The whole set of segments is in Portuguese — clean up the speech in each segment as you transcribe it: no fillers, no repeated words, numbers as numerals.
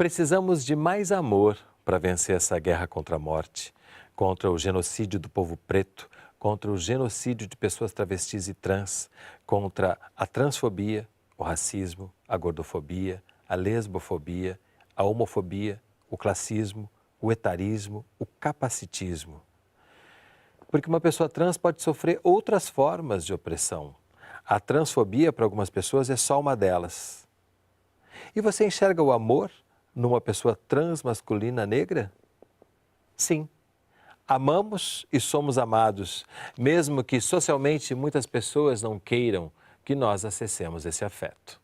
Precisamos de mais amor para vencer essa guerra contra a morte, contra o genocídio do povo preto, contra o genocídio de pessoas travestis e trans, contra a transfobia, o racismo, a gordofobia, a lesbofobia, a homofobia, o classismo, o etarismo, o capacitismo. Porque uma pessoa trans pode sofrer outras formas de opressão. A transfobia, para algumas pessoas, é só uma delas. E você enxerga o amor numa pessoa trans masculina negra? Sim. Amamos e somos amados, mesmo que socialmente muitas pessoas não queiram que nós acessemos esse afeto.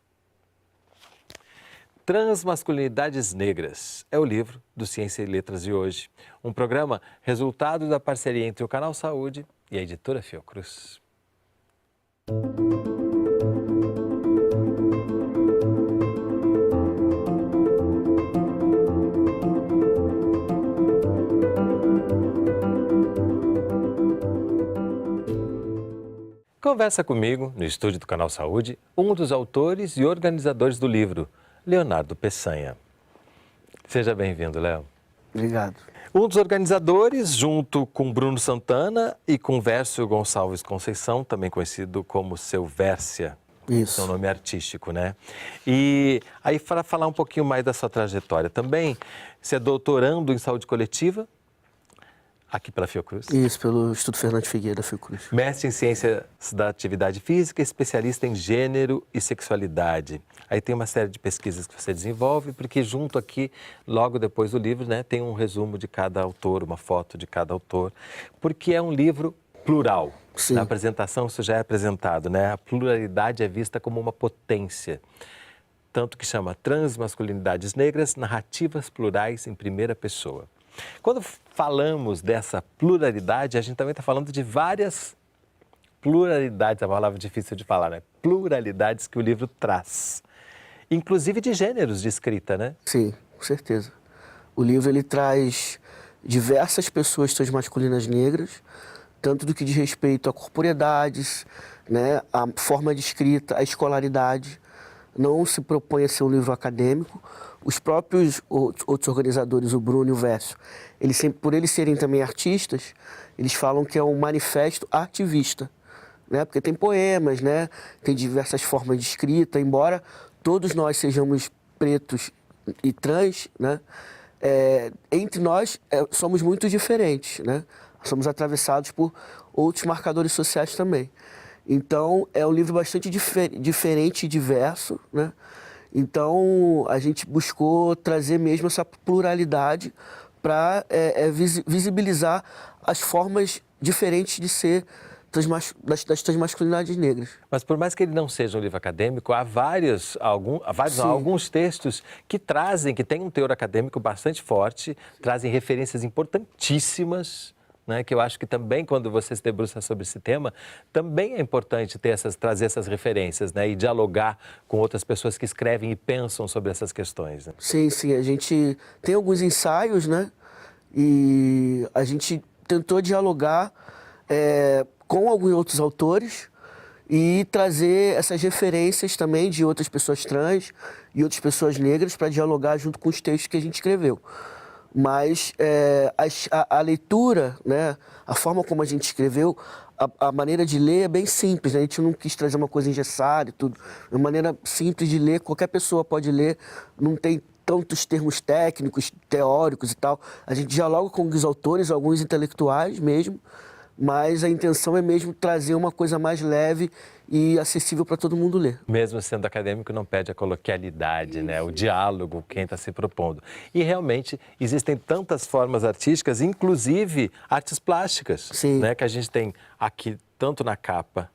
Transmasculinidades Negras é o livro do Ciência e Letras de hoje. Um programa resultado da parceria entre o Canal Saúde e a editora Fiocruz. Conversa comigo, no estúdio do Canal Saúde, um dos autores e organizadores do livro, Leonardo Peçanha. Seja bem-vindo, Léo. Obrigado. Um dos organizadores, junto com Bruno Santana e com Vércio Gonçalves Conceição, também conhecido como Seu Vércia. Isso. Seu nome artístico, né? E aí, para falar um pouquinho mais da sua trajetória também, você é doutorando em saúde coletiva, aqui pela Fiocruz. Isso, pelo Instituto Fernando Figueiredo da Fiocruz. Mestre em Ciências da Atividade Física, especialista em Gênero e Sexualidade. Aí tem uma série de pesquisas que você desenvolve, porque junto aqui, logo depois do livro, né, tem um resumo de cada autor, uma foto de cada autor, porque é um livro plural. Sim. Na apresentação isso já é apresentado, né? A pluralidade é vista como uma potência. Tanto que chama Transmasculinidades Negras, Narrativas Plurais em Primeira Pessoa. Quando falamos dessa pluralidade, a gente também está falando de várias pluralidades, é uma palavra difícil de falar, né? Pluralidades que o livro traz, inclusive de gêneros de escrita, né? Sim, com certeza. O livro ele traz diversas pessoas transmasculinas negras, tanto do que diz respeito a corporeidades, né, a forma de escrita, a escolaridade. Não se propõe a ser um livro acadêmico. Os próprios outros organizadores, o Bruno e o Vércio, por eles serem também artistas, eles falam que é um manifesto ativista, né? Porque tem poemas, né? Tem diversas formas de escrita, embora todos nós sejamos pretos e trans, né? Entre nós somos muito diferentes, né? Somos atravessados por outros marcadores sociais também. Então, é um livro bastante diferente e diverso, né? Então, a gente buscou trazer mesmo essa pluralidade para visibilizar as formas diferentes de ser das transmasculinidades negras. Mas por mais que ele não seja um livro acadêmico, há alguns textos que têm um teor acadêmico bastante forte, trazem referências importantíssimas, né, que eu acho que também, quando você se debruça sobre esse tema, também é importante trazer essas referências, né, e dialogar com outras pessoas que escrevem e pensam sobre essas questões. Né? Sim, sim. A gente tem alguns ensaios, né, e a gente tentou dialogar com alguns outros autores e trazer essas referências também de outras pessoas trans e outras pessoas negras para dialogar junto com os textos que a gente escreveu. Mas a leitura, né, a forma como a gente escreveu, a maneira de ler é bem simples, né? A gente não quis trazer uma coisa engessada e tudo. É uma maneira simples de ler, qualquer pessoa pode ler, não tem tantos termos técnicos, teóricos e tal. A gente dialoga com os autores, alguns intelectuais mesmo, mas a intenção é mesmo trazer uma coisa mais leve e acessível para todo mundo ler. Mesmo sendo acadêmico, não pede a coloquialidade, né? O diálogo, quem está se propondo. E realmente existem tantas formas artísticas, inclusive artes plásticas, né? Que a gente tem aqui, tanto na capa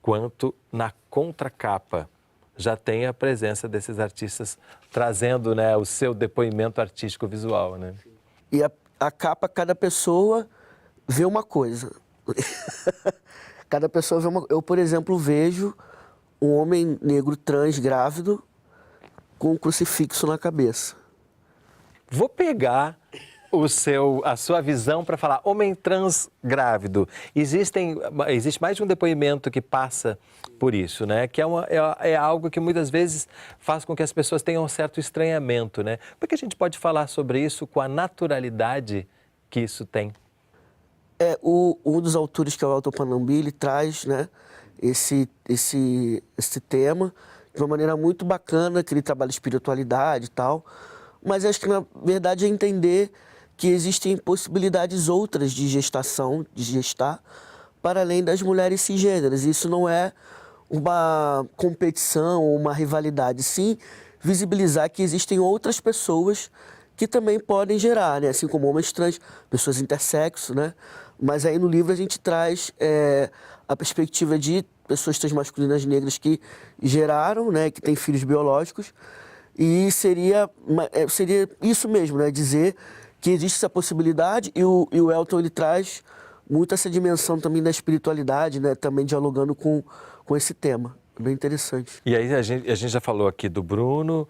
quanto na contracapa. Já tem a presença desses artistas trazendo, né, o seu depoimento artístico visual, né? E a capa, cada pessoa vê uma coisa. Cada pessoa vê uma... Eu, por exemplo, vejo um homem negro trans grávido com um crucifixo na cabeça. Vou pegar a sua visão para falar homem trans grávido. Existe mais de um depoimento que passa por isso, né? Que é algo que muitas vezes faz com que as pessoas tenham um certo estranhamento, né? Porque a gente pode falar sobre isso com a naturalidade que isso tem. Um dos autores, que é o Elton Panambi, ele traz, né, esse tema de uma maneira muito bacana, que ele trabalha espiritualidade e tal, mas acho que na verdade é entender que existem possibilidades outras de gestação, de gestar, para além das mulheres cisgêneras. Isso não é uma competição ou uma rivalidade, sim visibilizar que existem outras pessoas que também podem gerar, né? Assim como homens trans, pessoas intersexo, né? Mas aí no livro a gente traz a perspectiva de pessoas transmasculinas negras que geraram, né? Que têm filhos biológicos, e seria isso mesmo, né? Dizer que existe essa possibilidade, e o Elton ele traz muito essa dimensão também da espiritualidade, né? Também dialogando com esse tema. É bem interessante. E aí a gente já falou aqui do Bruno,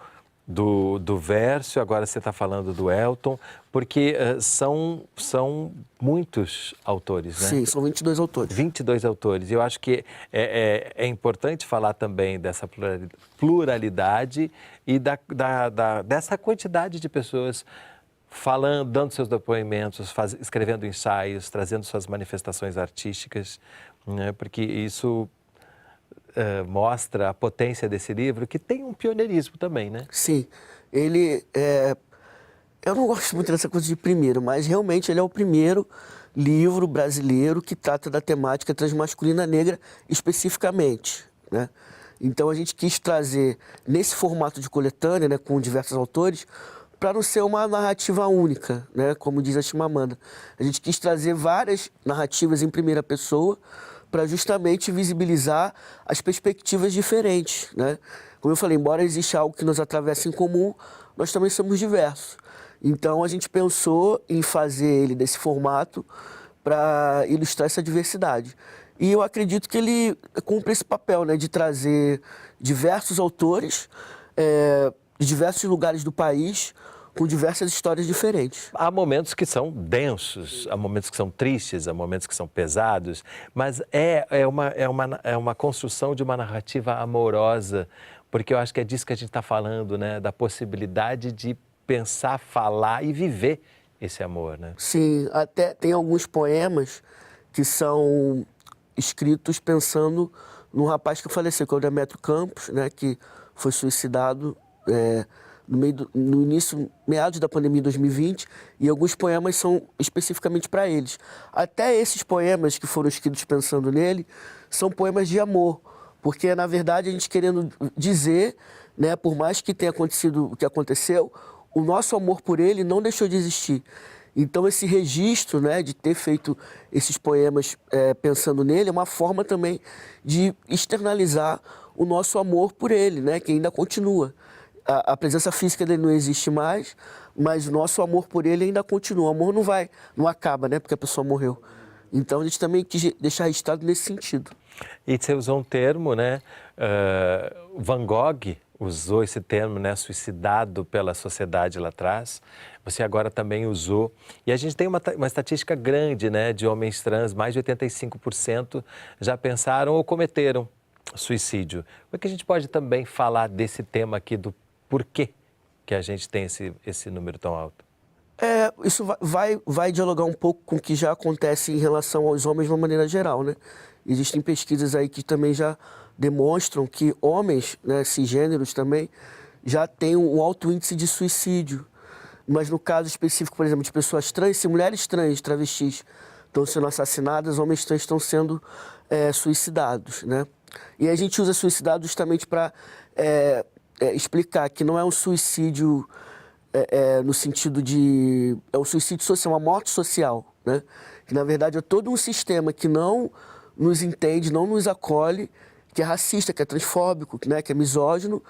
do Vércio, agora você está falando do Elton, porque são muitos autores, né? Sim, são 22 autores. 22 autores. E eu acho que é importante falar também dessa pluralidade e dessa quantidade de pessoas falando, dando seus depoimentos, escrevendo ensaios, trazendo suas manifestações artísticas, né? Porque isso mostra a potência desse livro, que tem um pioneirismo também, né? Sim, ele eu não gosto muito dessa coisa de primeiro, mas realmente ele é o primeiro livro brasileiro que trata da temática transmasculina negra especificamente, né? Então a gente quis trazer nesse formato de coletânea, né, com diversos autores, para não ser uma narrativa única, né, como diz a Chimamanda. A gente quis trazer várias narrativas em primeira pessoa para justamente visibilizar as perspectivas diferentes, né? Como eu falei, embora exista algo que nos atravesse em comum, nós também somos diversos. Então a gente pensou em fazer ele desse formato para ilustrar essa diversidade. E eu acredito que ele cumpre esse papel, né, de trazer diversos autores de diversos lugares do país, com diversas histórias diferentes. Há momentos que são densos, há momentos que são tristes, há momentos que são pesados, mas é uma construção de uma narrativa amorosa, porque eu acho que é disso que a gente está falando, né? Da possibilidade de pensar, falar e viver esse amor, né? Sim, até tem alguns poemas que são escritos pensando num rapaz que faleceu, que é o Demetrio Campos, né? Que foi suicidado no início, meados da pandemia de 2020, e alguns poemas são especificamente para eles. Até esses poemas que foram escritos pensando nele são poemas de amor, porque na verdade a gente querendo dizer, né, por mais que tenha acontecido o que aconteceu, o nosso amor por ele não deixou de existir. Então esse registro, né, de ter feito esses poemas pensando nele é uma forma também de externalizar o nosso amor por ele, né, que ainda continua. A presença física dele não existe mais, mas o nosso amor por ele ainda continua. O amor não acaba, né? Porque a pessoa morreu. Então a gente também quis deixar registrado nesse sentido. E você usou um termo, né? Van Gogh usou esse termo, né? Suicidado pela sociedade lá atrás. Você agora também usou. E a gente tem uma estatística grande, né? De homens trans, mais de 85% já pensaram ou cometeram suicídio. Como é que a gente pode também falar desse tema aqui do porquê que a gente tem esse número tão alto? Isso vai dialogar um pouco com o que já acontece em relação aos homens de uma maneira geral, né? Existem pesquisas aí que também já demonstram que homens, né, cisgêneros também, já têm um alto índice de suicídio. Mas no caso específico, por exemplo, de pessoas trans, se mulheres trans, travestis, estão sendo assassinadas, homens trans estão sendo suicidados, né? E a gente usa suicidado justamente para explicar que não é um suicídio no sentido de... É um suicídio social, uma morte social, né? Que, na verdade, é todo um sistema que não nos entende, não nos acolhe, que é racista, que é transfóbico, né? Que é misógino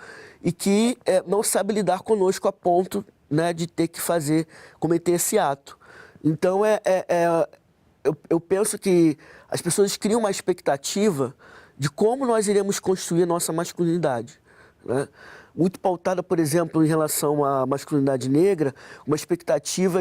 e que não sabe lidar conosco a ponto, né, de ter que cometer esse ato. Então, eu penso que as pessoas criam uma expectativa de como nós iremos construir a nossa masculinidade, né? Muito pautada, por exemplo, em relação à masculinidade negra, uma expectativa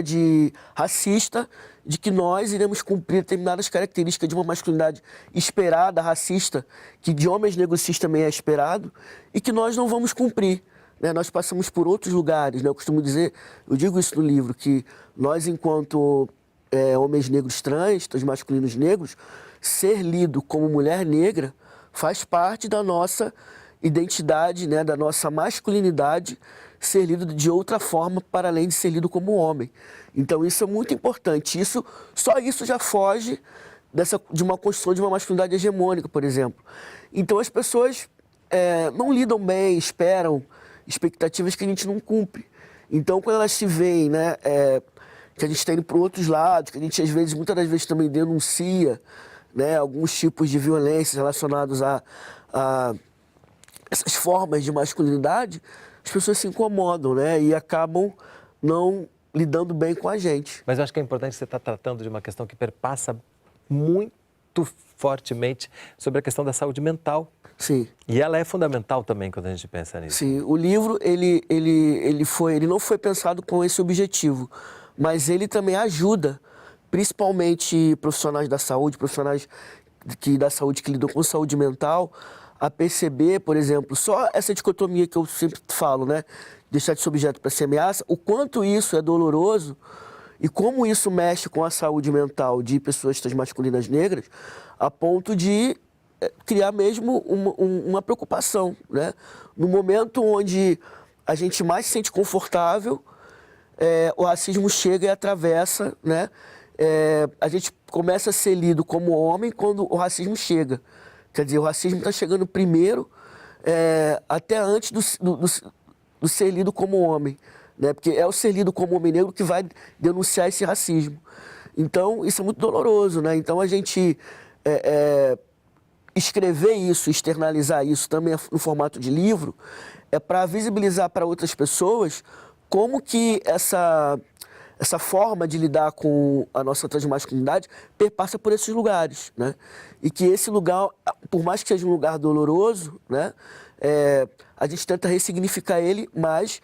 racista de que nós iremos cumprir determinadas características de uma masculinidade esperada, racista, que de homens negros cis também é esperado, e que nós não vamos cumprir, né? Nós passamos por outros lugares, né? Eu costumo dizer, eu digo isso no livro, que nós, enquanto homens negros trans, masculinos negros, ser lido como mulher negra faz parte da nossa identidade, né, da nossa masculinidade, ser lido de outra forma para além de ser lido como homem. Então isso é muito importante. Só isso já foge de uma construção de uma masculinidade hegemônica, por exemplo. Então as pessoas não lidam bem, esperam expectativas que a gente não cumpre. Então quando elas se veem, né, que a gente está indo para outros lados, que a gente muitas das vezes também denuncia, né, alguns tipos de violências relacionados a essas formas de masculinidade, as pessoas se incomodam, né, e acabam não lidando bem com a gente. Mas eu acho que é importante você estar tratando de uma questão que perpassa muito fortemente sobre a questão da saúde mental. Sim. E ela é fundamental também quando a gente pensa nisso. Sim, o livro ele não foi pensado com esse objetivo, mas ele também ajuda, principalmente profissionais da saúde, profissionais da saúde que lidam com saúde mental, a perceber, por exemplo, só essa dicotomia que eu sempre falo, né? Deixar de ser objeto para ser ameaça, o quanto isso é doloroso e como isso mexe com a saúde mental de pessoas transmasculinas negras, a ponto de criar mesmo uma preocupação, né? No momento onde a gente mais se sente confortável, o racismo chega e atravessa, né? A gente começa a ser lido como homem quando o racismo chega. Quer dizer, o racismo está chegando primeiro, até antes do ser lido como homem, né? Porque é o ser lido como homem negro que vai denunciar esse racismo. Então, isso é muito doloroso, né? Então, a gente escrever isso, externalizar isso também no formato de livro, é para visibilizar para outras pessoas como que essa forma de lidar com a nossa transmasculinidade perpassa por esses lugares, né? E que esse lugar, por mais que seja um lugar doloroso, né, a gente tenta ressignificar ele, mas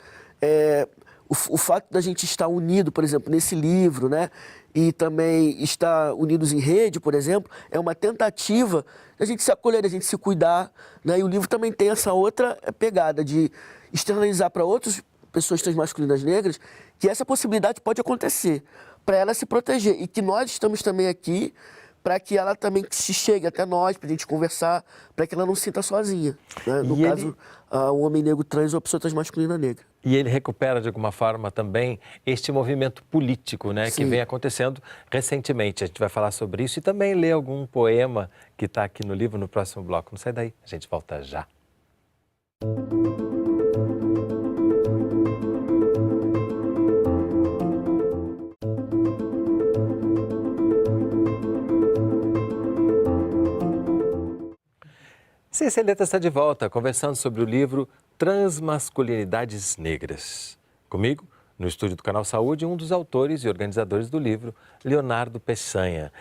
o fato da gente estar unido, por exemplo, nesse livro, né, e também estar unidos em rede, por exemplo, é uma tentativa da gente se acolher, da gente se cuidar, né? E o livro também tem essa outra pegada de externalizar para outras pessoas transmasculinas negras que essa possibilidade pode acontecer, para ela se proteger, e que nós estamos também aqui para que ela também se chegue até nós, para a gente conversar, para que ela não se sinta sozinha, né? No caso, o homem negro trans ou a pessoa transmasculina negra. E ele recupera, de alguma forma, também este movimento político, né, que vem acontecendo recentemente. A gente vai falar sobre isso e também ler algum poema que está aqui no livro no próximo bloco. Não sai daí, a gente volta já. Ciência e Letras está de volta, conversando sobre o livro Transmasculinidades Negras. Comigo, no estúdio do Canal Saúde, um dos autores e organizadores do livro, Leonardo Peçanha.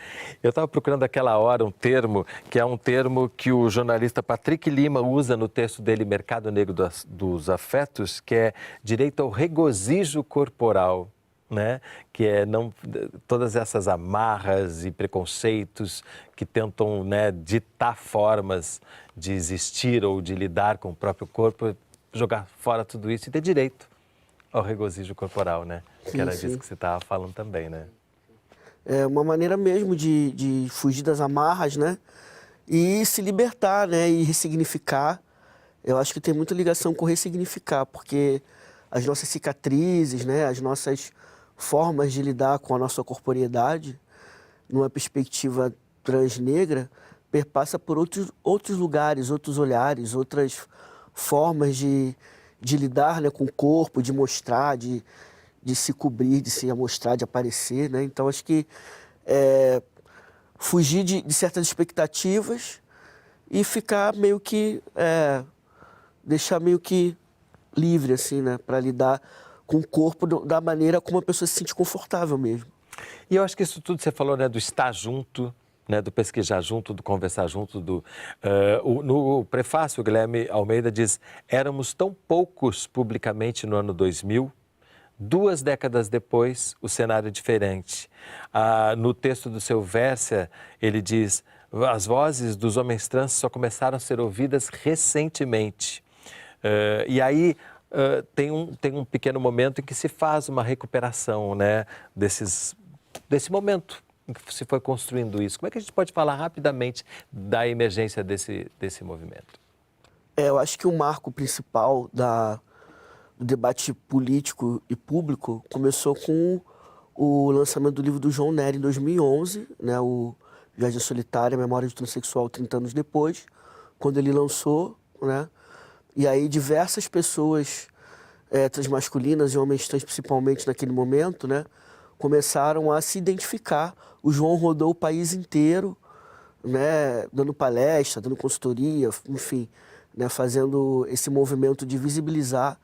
Eu estava procurando aquela hora um termo, que é um termo que o jornalista Patrick Lima usa no texto dele, Mercado Negro dos Afetos, que é direito ao regozijo corporal, né? Que é todas essas amarras e preconceitos que tentam, né, ditar formas de existir ou de lidar com o próprio corpo, jogar fora tudo isso e ter direito ao regozijo corporal, né? Que era disso que você estava falando também, né? É uma maneira mesmo de fugir das amarras, né? E se libertar, né? E ressignificar. Eu acho que tem muita ligação com ressignificar, porque as nossas cicatrizes, né? As nossas formas de lidar com a nossa corporeidade, numa perspectiva transnegra, perpassa por outros lugares, outros olhares, outras formas de lidar, né, com o corpo, de mostrar, de se cobrir, de se amostrar, de aparecer, né? Então, acho que fugir de certas expectativas e ficar meio que... deixar meio que livre, assim, né? Para lidar com o corpo da maneira como a pessoa se sente confortável mesmo. E eu acho que isso tudo que você falou, né, do estar junto, né, do pesquisar junto, do conversar junto. No prefácio, o Guilherme Almeida diz: éramos tão poucos publicamente no ano 2000, 2 décadas depois, o cenário é diferente. No texto do seu Vérsia, ele diz: as vozes dos homens trans só começaram a ser ouvidas recentemente. E aí tem um pequeno momento em que se faz uma recuperação, né, desse momento em que se foi construindo isso. Como é que a gente pode falar rapidamente da emergência desse movimento? Eu acho que o marco principal do debate político e público começou com o lançamento do livro do João Nery em 2011, né, o Viagem Solitária, Memória de Transsexual 30 anos depois, quando ele lançou, né, e aí diversas pessoas transmasculinas e homens trans principalmente naquele momento, né, começaram a se identificar. O João rodou o país inteiro, né, dando palestra, dando consultoria, enfim, né, fazendo esse movimento de visibilizar,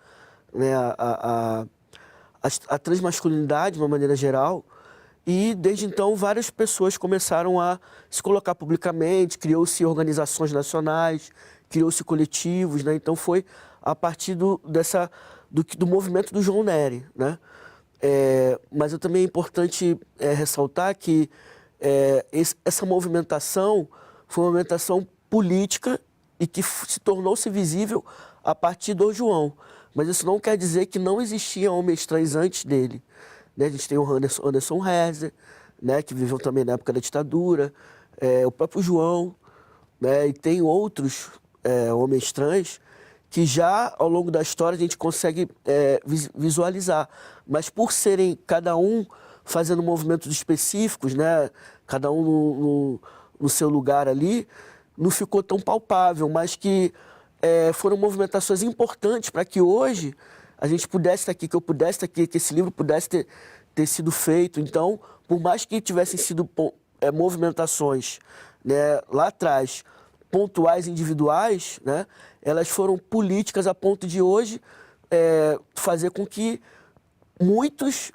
né, a transmasculinidade de uma maneira geral. E desde então várias pessoas começaram a se colocar publicamente, criou-se organizações nacionais, criou-se coletivos, né? Então foi a partir do movimento do João Nery, né? Mas também é importante ressaltar que essa movimentação foi uma movimentação política e que se tornou-se visível a partir do João. Mas isso não quer dizer que não existiam homens trans antes dele, né? A gente tem o Anderson Rezer, né, que viveu também na época da ditadura, o próprio João, né, e tem outros homens trans que já ao longo da história a gente consegue visualizar. Mas por serem cada um fazendo movimentos específicos, né, cada um no seu lugar ali, não ficou tão palpável, mas que foram movimentações importantes para que hoje a gente pudesse estar aqui, que eu pudesse estar aqui, que esse livro pudesse ter sido feito. Então, por mais que tivessem sido movimentações, né, lá atrás, pontuais, individuais, né, elas foram políticas a ponto de hoje fazer com que muitos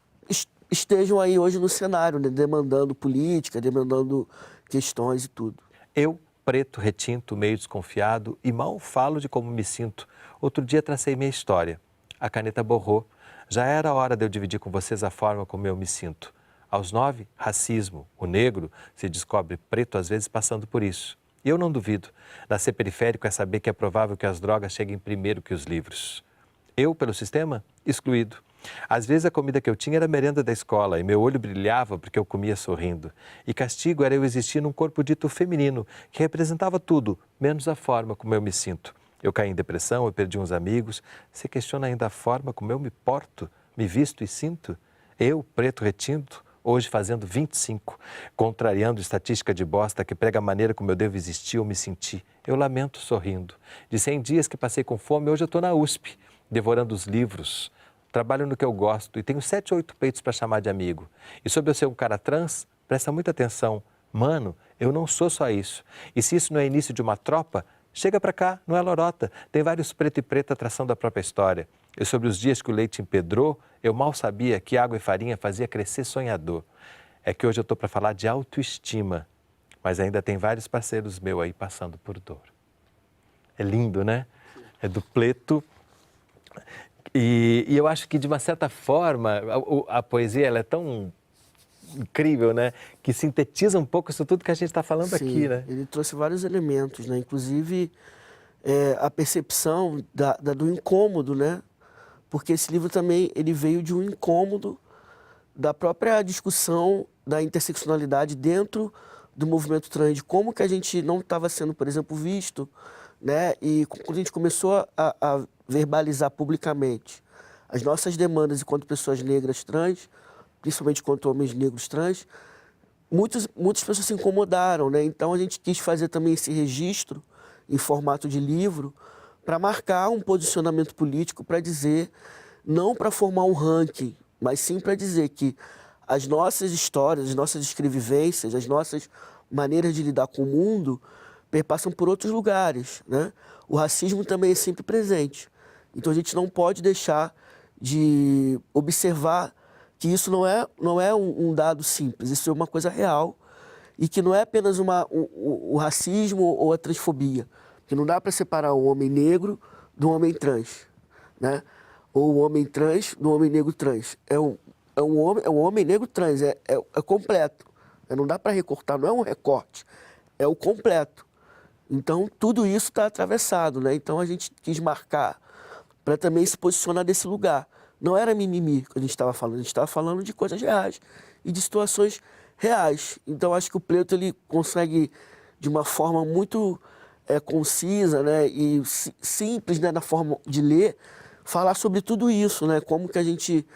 estejam aí hoje no cenário, né, demandando política, demandando questões e tudo. Eu, preto, retinto, meio desconfiado e mal falo de como me sinto. Outro dia tracei minha história. A caneta borrou. Já era hora de eu dividir com vocês a forma como eu me sinto. Aos 9, racismo. O negro se descobre preto, às vezes passando por isso. E eu não duvido. Nascer periférico é saber que é provável que as drogas cheguem primeiro que os livros. Eu, pelo sistema, excluído. Às vezes a comida que eu tinha era a merenda da escola e meu olho brilhava porque eu comia sorrindo. E castigo era eu existir num corpo dito feminino, que representava tudo, menos a forma como eu me sinto. Eu caí em depressão, eu perdi uns amigos. Você questiona ainda a forma como eu me porto, me visto e sinto? Eu, preto retinto, hoje fazendo 25, contrariando estatística de bosta que prega a maneira como eu devo existir ou me sentir. Eu lamento sorrindo. De 100 dias que passei com fome, hoje eu estou na USP, devorando os livros. Trabalho no que eu gosto e tenho 7 ou 8 peitos para chamar de amigo. E sobre eu ser um cara trans, presta muita atenção. Mano, eu não sou só isso. E se isso não é início de uma tropa, chega pra cá, não é lorota. Tem vários preto e preta traçando a própria história. E sobre os dias que o leite empedrou, eu mal sabia que água e farinha fazia crescer sonhador. É que hoje eu tô para falar de autoestima, mas ainda tem vários parceiros meus aí passando por dor. É lindo, né? É do Pleto. E eu acho que, de uma certa forma, a poesia ela é tão incrível, né? Que sintetiza um pouco isso tudo que a gente está falando aqui, né? Ele trouxe vários elementos, né? Inclusive a percepção do incômodo, né? Porque esse livro também ele veio de um incômodo da própria discussão da interseccionalidade dentro do movimento trans, de como que a gente não estava sendo, por exemplo, visto, né? E quando a gente começou a verbalizar publicamente as nossas demandas enquanto pessoas negras trans, principalmente enquanto homens negros trans, muitas pessoas se incomodaram, né? Então a gente quis fazer também esse registro em formato de livro para marcar um posicionamento político, para dizer, não para formar um ranking, mas sim para dizer que as nossas histórias, as nossas escrevivências, as nossas maneiras de lidar com o mundo perpassam por outros lugares, né? O racismo também é sempre presente. Então a gente não pode deixar de observar que isso não é um dado simples, isso é uma coisa real e que não é apenas o racismo ou a transfobia, que não dá para separar o homem negro do homem trans, né? Ou o homem trans do homem negro trans. É um homem negro trans, é completo. Não dá para recortar, não é um recorte, é o completo. Então, tudo isso está atravessado, né? Então, a gente quis marcar para também se posicionar desse lugar. Não era mimimi que a gente estava falando de coisas reais e de situações reais. Então, acho que o Preto ele consegue, de uma forma muito concisa, né? E simples, né? Na forma de ler, falar sobre tudo isso, né? Como que a gente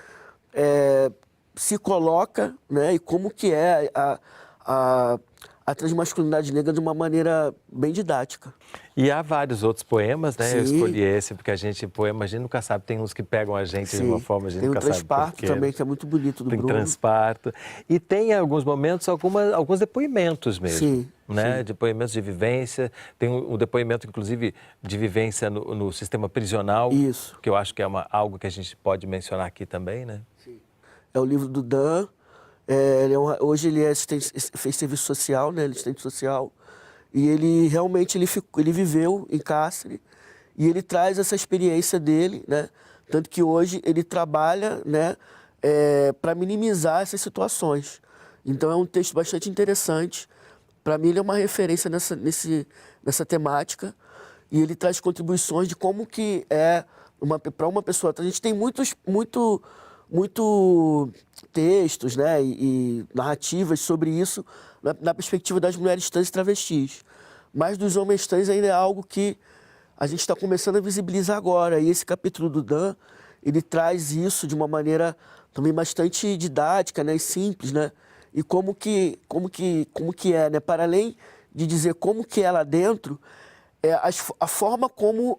se coloca, né? E como que é a transmasculinidade negra de uma maneira bem didática. E há vários outros poemas, né? Sim. Eu escolhi esse, porque poema a gente nunca sabe, tem uns que pegam a gente de uma forma, a gente nunca sabe por quê. Tem o Transparto também, que é muito bonito, do Tem Bruno. Transparto. E tem, em alguns momentos, alguns depoimentos mesmo. Sim, né? sim. Depoimentos de vivência. Tem um depoimento, inclusive, de vivência no sistema prisional. Isso. Que eu acho que é algo que a gente pode mencionar aqui também, né? Sim. É o livro do Dan. Hoje ele fez serviço social, né? Ele é assistente social. E ele realmente ele viveu em cárcere e ele traz essa experiência dele, né? Tanto que hoje ele trabalha, né, para minimizar essas situações. Então é um texto bastante interessante. Para mim ele é uma referência nessa temática e ele traz contribuições de como que para uma pessoa. A gente tem muito textos, né, e narrativas sobre isso na perspectiva das mulheres trans e travestis. Mas dos homens trans ainda é algo que a gente está começando a visibilizar agora. E esse capítulo do Dan, ele traz isso de uma maneira também bastante didática, né, e simples, né? E como que é, né? Para além de dizer como que é lá dentro, a forma como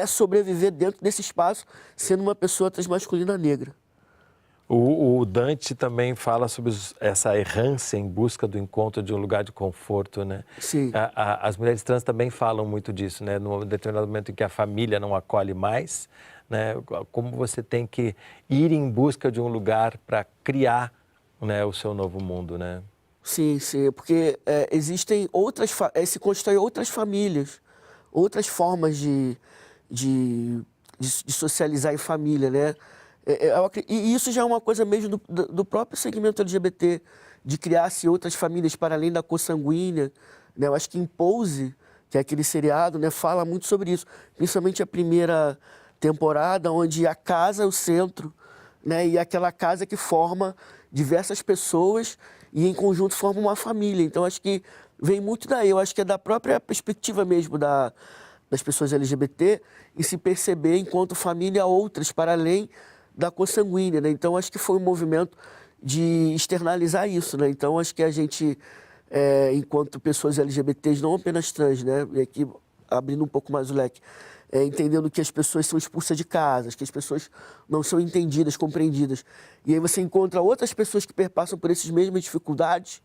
sobreviver dentro desse espaço sendo uma pessoa transmasculina negra. O Dante também fala sobre essa errância em busca do encontro de um lugar de conforto, né? Sim. As mulheres trans também falam muito disso, né? Num determinado momento em que a família não acolhe mais, né? Como você tem que ir em busca de um lugar para criar, né, o seu novo mundo, né? Sim, sim, porque existem se constrói outras famílias, outras formas de socializar em família, né? E isso já é uma coisa mesmo do próprio segmento LGBT, de criar-se outras famílias para além da consanguínea, né? Eu acho que em Pose, que é aquele seriado, né, fala muito sobre isso, principalmente a primeira temporada, onde a casa é o centro, né? E aquela casa que forma diversas pessoas e em conjunto forma uma família. Então acho que vem muito daí, eu acho que é da própria perspectiva mesmo das pessoas LGBT e se perceber enquanto família outras para além da consanguínea, né? Então acho que foi um movimento de externalizar isso, né? Então acho que a gente, enquanto pessoas LGBTs, não apenas trans, né? E aqui abrindo um pouco mais o leque, entendendo que as pessoas são expulsas de casa, que as pessoas não são entendidas, compreendidas. E aí você encontra outras pessoas que perpassam por essas mesmas dificuldades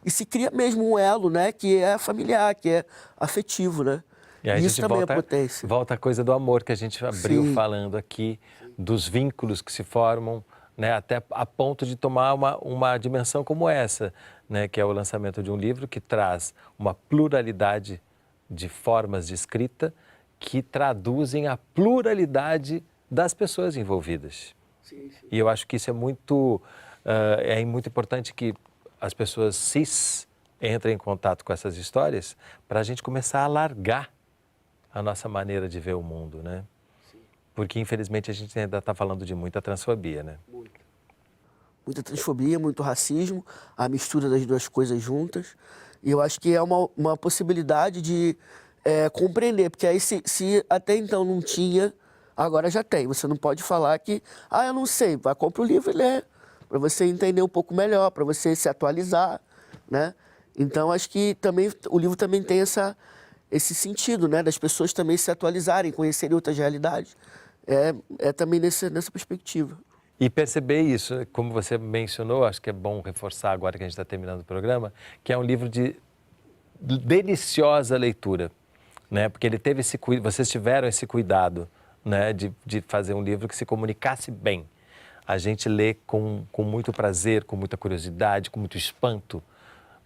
e se cria mesmo um elo, né? Que é familiar, que é afetivo, né? E aí isso também é potência. Volta a coisa do amor que a gente abriu Sim. falando aqui, dos vínculos que se formam, né, até a ponto de tomar uma dimensão como essa, né, que é o lançamento de um livro que traz uma pluralidade de formas de escrita que traduzem a pluralidade das pessoas envolvidas. Sim, sim. E eu acho que isso é muito importante que as pessoas cis entrem em contato com essas histórias para a gente começar a alargar a nossa maneira de ver o mundo, né? Sim. Porque, infelizmente, a gente ainda está falando de muita transfobia, né? Muita transfobia, muito racismo, a mistura das duas coisas juntas. E eu acho que é uma possibilidade de compreender, porque aí se até então não tinha, agora já tem. Você não pode falar que, eu não sei, vai, compra o livro e lê, para você entender um pouco melhor, para você se atualizar, né? Então, acho que também o livro também tem esse sentido, né, das pessoas também se atualizarem, conhecerem outras realidades, também nessa perspectiva. E perceber isso, como você mencionou, acho que é bom reforçar agora que a gente está terminando o programa, que é um livro de deliciosa leitura, né, porque vocês tiveram esse cuidado, né, de fazer um livro que se comunicasse bem. a gente lê com muito prazer, com muita curiosidade, com muito espanto,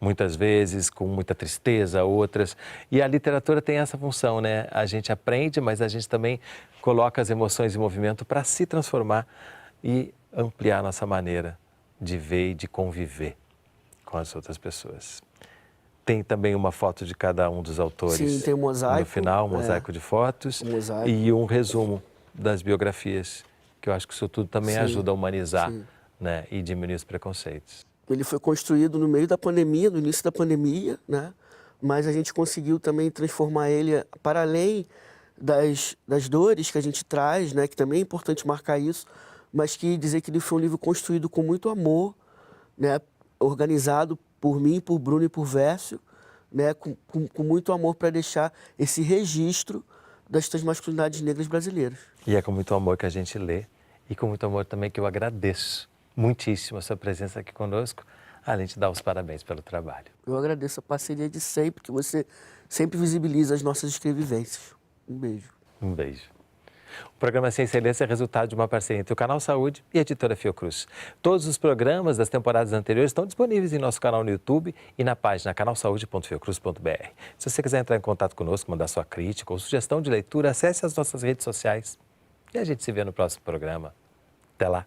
muitas vezes com muita tristeza, outras. E a literatura tem essa função, né? A gente aprende, mas a gente também coloca as emoções em movimento para se transformar e ampliar a nossa maneira de ver e de conviver com as outras pessoas. Tem também uma foto de cada um dos autores. Sim, tem um mosaico. No final, um mosaico de fotos mosaico. E um resumo das biografias, que eu acho que isso tudo também ajuda a humanizar, né, e diminuir os preconceitos. Ele foi construído no meio da pandemia, no início da pandemia, né? Mas a gente conseguiu também transformar ele para além das dores que a gente traz, né? Que também é importante marcar isso, mas que dizer que ele foi um livro construído com muito amor, né? Organizado por mim, por Bruno e por Vércio, né? Com muito amor para deixar esse registro das transmasculinidades negras brasileiras. E é com muito amor que a gente lê e com muito amor também que eu agradeço muitíssimo a sua presença aqui conosco, além de dar os parabéns pelo trabalho. Eu agradeço a parceria de sempre, que você sempre visibiliza as nossas escrevivências. Um beijo. Um beijo. O programa Ciência e Ciência é resultado de uma parceria entre o Canal Saúde e a editora Fiocruz. Todos os programas das temporadas anteriores estão disponíveis em nosso canal no YouTube e na página canalsaude.fiocruz.br. Se você quiser entrar em contato conosco, mandar sua crítica ou sugestão de leitura, acesse as nossas redes sociais. E a gente se vê no próximo programa. Até lá!